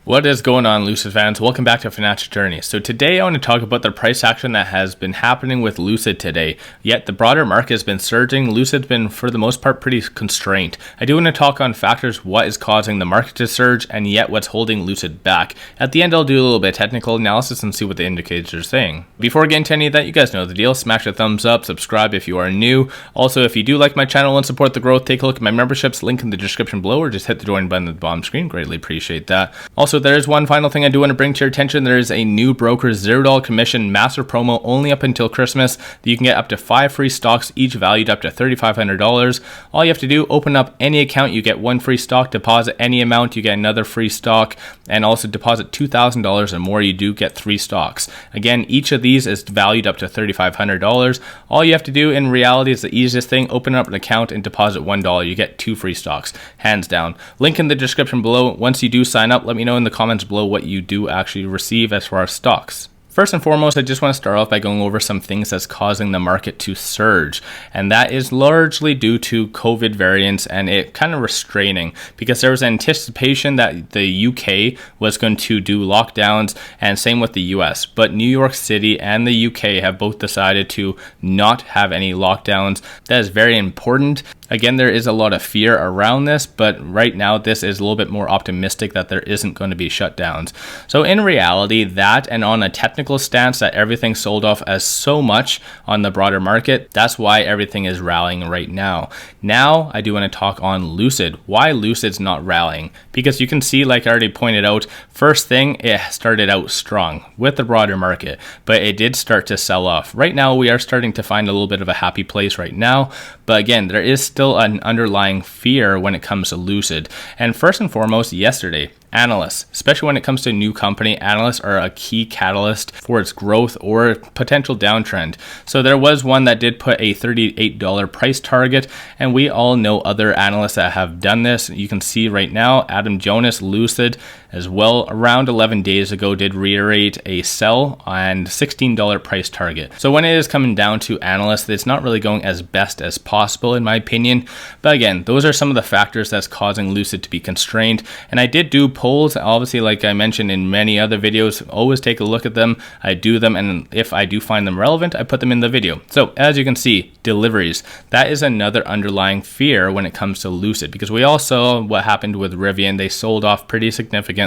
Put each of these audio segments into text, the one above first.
What is going on, Lucid fans? Welcome back to Financial Journey. So today I want to talk about the price action that has been happening with Lucid today. Yet the broader market has been surging. Lucid's been, for the most part, pretty constrained. I do want to talk on factors, what is causing the market to surge, and yet what's holding Lucid back. At the end, I'll do a little bit of technical analysis and see what the indicators are saying. Before getting to any of that, you guys know the deal. Smash a thumbs up, subscribe if you are new. Also, if you do like my channel and support the growth, take a look at my memberships, link in the description below, or just hit the join button at the bottom screen. Greatly appreciate that. Also, there is one final thing I do want to bring to your attention. There is a new broker $0 commission massive promo only up until Christmas that you can get up to 5 free stocks, each valued up to $3,500. All you have to do, open up any account, you get 1 free stock, deposit any amount, you get another free stock, and also deposit $2,000 or more, you do get 3 stocks. Again, each of these is valued up to $3,500. All you have to do in reality is the easiest thing, open up an account and deposit $1. You get 2 free stocks, hands down. Link in the description below. Once you do sign up, let me know in the comments below what you do actually receive as far as stocks. First and foremost, I just want to start off by going over some things that's causing the market to surge. And that is largely due to COVID variants and it kind of restraining, because there was anticipation that the UK was going to do lockdowns, and same with the US. But New York City and the UK have both decided to not have any lockdowns. That is very important. Again, there is a lot of fear around this, but right now this is a little bit more optimistic that there isn't going to be shutdowns. So in reality, that and on a technical stance that everything sold off as so much on the broader market, that's why everything is rallying right now. Now, I do want to talk on Lucid. Why Lucid's not rallying? Because you can see, like I already pointed out, first thing, it started out strong with the broader market, but it did start to sell off. Right now, we are starting to find a little bit of a happy place right now, but again, there is still an underlying fear when it comes to Lucid. And first and foremost, yesterday, analysts, especially when it comes to a new company, analysts are a key catalyst for its growth or potential downtrend. So there was one that did put a $38 price target, and we all know other analysts that have done this. You can see right now, Adam Jonas, Lucid, as well, around 11 days ago, did reiterate a sell and $16 price target. So when it is coming down to analysts, it's not really going as best as possible, in my opinion. But again, those are some of the factors that's causing Lucid to be constrained. And I did do polls, obviously, like I mentioned in many other videos, always take a look at them. I do them, and if I do find them relevant, I put them in the video. So as you can see, deliveries, that is another underlying fear when it comes to Lucid, because we all saw what happened with Rivian. They sold off pretty significantly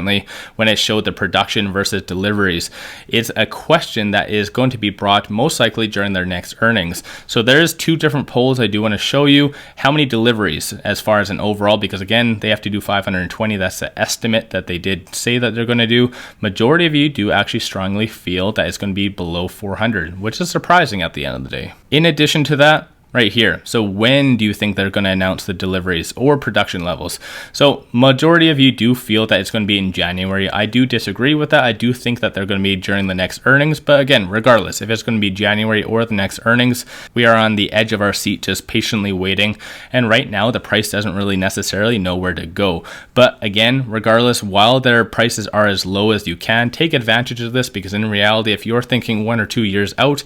when it showed the production versus deliveries. It's a question that is going to be brought most likely during their next earnings. So there's 2 different polls I do want to show you how many deliveries as far as an overall, because again, they have to do 520. That's the estimate that they did say that they're going to do. Majority of you do actually strongly feel that it's going to be below 400, which is surprising at the end of the day. In addition to that, right here, so when do you think they're going to announce the deliveries or production levels? So majority of you do feel that it's going to be in January. I do disagree with that. I do think that they're going to be during the next earnings, but again, regardless, if it's going to be January or the next earnings, we are on the edge of our seat just patiently waiting, and right now the price doesn't really necessarily know where to go. But again, regardless, while their prices are as low as you can, take advantage of this, because in reality, if you're thinking 1 or 2 years out,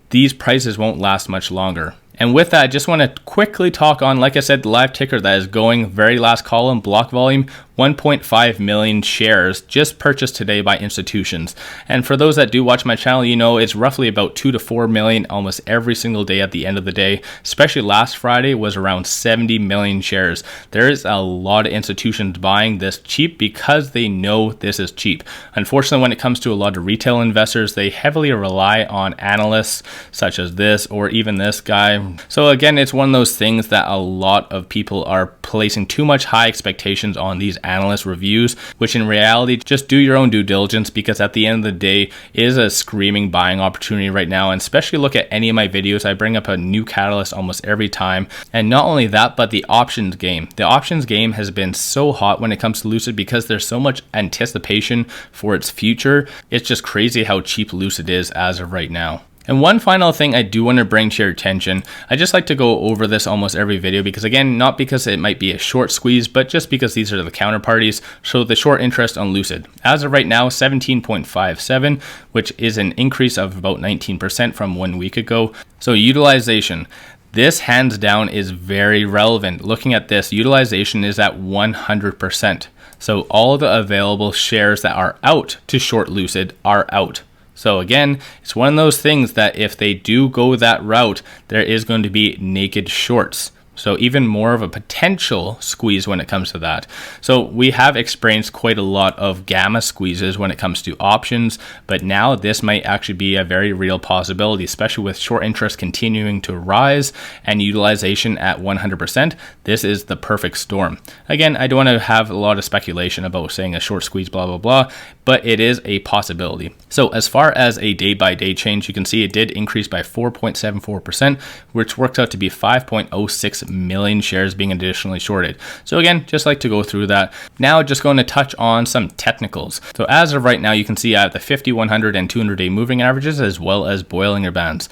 these prices won't last much longer. And with that, I just want to quickly talk on, like I said, the live ticker that is going, very last column, block volume, 1.5 million shares just purchased today by institutions. And for those that do watch my channel, you know it's roughly about 2 to 4 million almost every single day at the end of the day. Especially last Friday was around 70 million shares. There is a lot of institutions buying this cheap because they know this is cheap. Unfortunately, when it comes to a lot of retail investors, they heavily rely on analysts such as this or even this guy. So again, it's one of those things that a lot of people are placing too much high expectations on these analyst reviews, which in reality, just do your own due diligence, because at the end of the day, it is a screaming buying opportunity right now. And especially look at any of my videos, I bring up a new catalyst almost every time. And not only that, but the options game. The options game has been so hot when it comes to Lucid because there's so much anticipation for its future. It's just crazy how cheap Lucid is as of right now. And one final thing I do want to bring to your attention, I just like to go over this almost every video because again, not because it might be a short squeeze, but just because these are the counterparties. So the short interest on Lucid, as of right now, 17.57, which is an increase of about 19% from 1 week ago. So utilization, This hands down is very relevant. Looking at this, utilization is at 100%. So all the available shares that are out to short Lucid are out. So again, it's one of those things that if they do go that route, there is going to be naked shorts. So even more of a potential squeeze when it comes to that. So we have experienced quite a lot of gamma squeezes when it comes to options, but now this might actually be a very real possibility, especially with short interest continuing to rise and utilization at 100%. This is the perfect storm. Again, I don't want to have a lot of speculation about saying a short squeeze, blah, blah, blah, but it is a possibility. So as far as a day-by-day change, you can see it did increase by 4.74%, which works out to be 5.06 million shares being additionally shorted. So again, just like to go through that. Now just going to touch on some technicals. So as of right now, you can see I have the 50, 100, and 200-day moving averages as well as Bollinger Bands.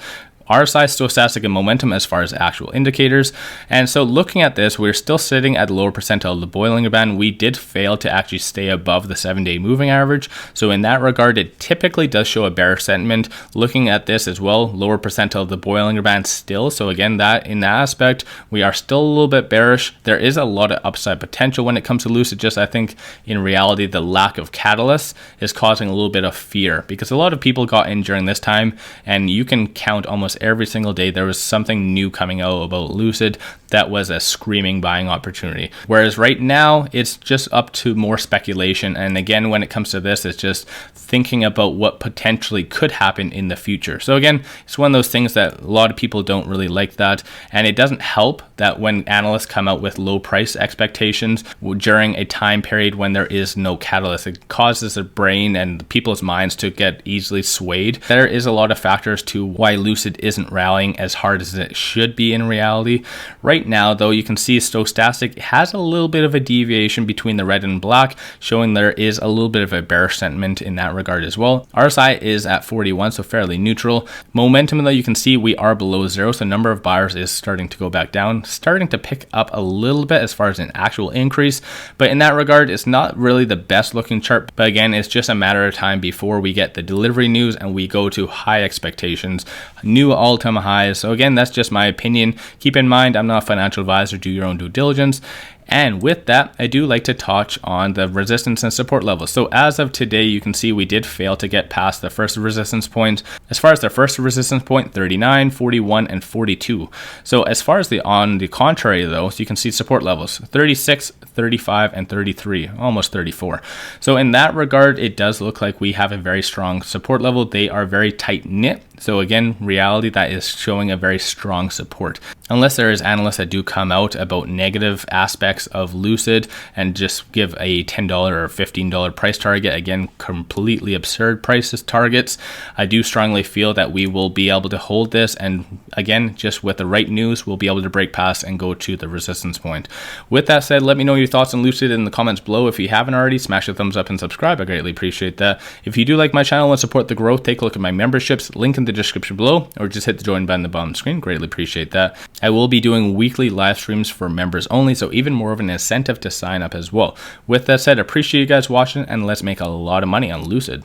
RSI, stochastic, and momentum as far as actual indicators. And so looking at this, we're still sitting at the lower percentile of the Bollinger Band. We did fail to actually stay above the 7-day moving average. So in that regard, it typically does show a bearish sentiment. Looking at this as well, lower percentile of the Bollinger Band still. So again, that in that aspect, we are still a little bit bearish. There is a lot of upside potential when it comes to Lucid. Just I think in reality, the lack of catalysts is causing a little bit of fear because a lot of people got in during this time, and you can count almost every single day there was something new coming out about Lucid that was a screaming buying opportunity. Whereas right now, it's just up to more speculation. And again, when it comes to this, it's just thinking about what potentially could happen in the future. So again, it's one of those things that a lot of people don't really like that. And it doesn't help that when analysts come out with low price expectations during a time period when there is no catalyst, it causes the brain and people's minds to get easily swayed. There is a lot of factors to why Lucid isn't rallying as hard as it should be in reality. Right now, though, you can see stochastic has a little bit of a deviation between the red and black, showing there is a little bit of a bearish sentiment in that regard as well. RSI is at 41, so fairly neutral. Momentum, though, you can see we are below zero, so number of buyers is starting to go back down, starting to pick up a little bit as far as an actual increase. But in that regard, it's not really the best looking chart. But again, it's just a matter of time before we get the delivery news and we go to high expectations, new all-time highs. So again, that's just my opinion. Keep in mind, I'm not a financial advisor. Do your own due diligence. And with that, I do like to touch on the resistance and support levels. So as of today, you can see we did fail to get past the first resistance point. As far as the first resistance point, 39, 41, and 42. So as far as on the contrary though, so you can see support levels, 36, 35, and 33, almost 34. So in that regard, it does look like we have a very strong support level. They are very tight knit. So again, reality, that is showing a very strong support. Unless there is analysts that do come out about negative aspects of Lucid and just give a $10 or $15 price target, again, completely absurd prices targets, I do strongly feel that we will be able to hold this. And again, just with the right news, we'll be able to break past and go to the resistance point. With that said, let me know your thoughts on Lucid in the comments below. If you haven't already, smash the thumbs up and subscribe. I greatly appreciate that. If you do like my channel and support the growth, take a look at my memberships, link in the description below, or just hit the join button at the bottom of the screen. Greatly appreciate that. I will be doing weekly live streams for members only, so even more of an incentive to sign up as well. With that said, appreciate you guys watching, and let's make a lot of money on Lucid.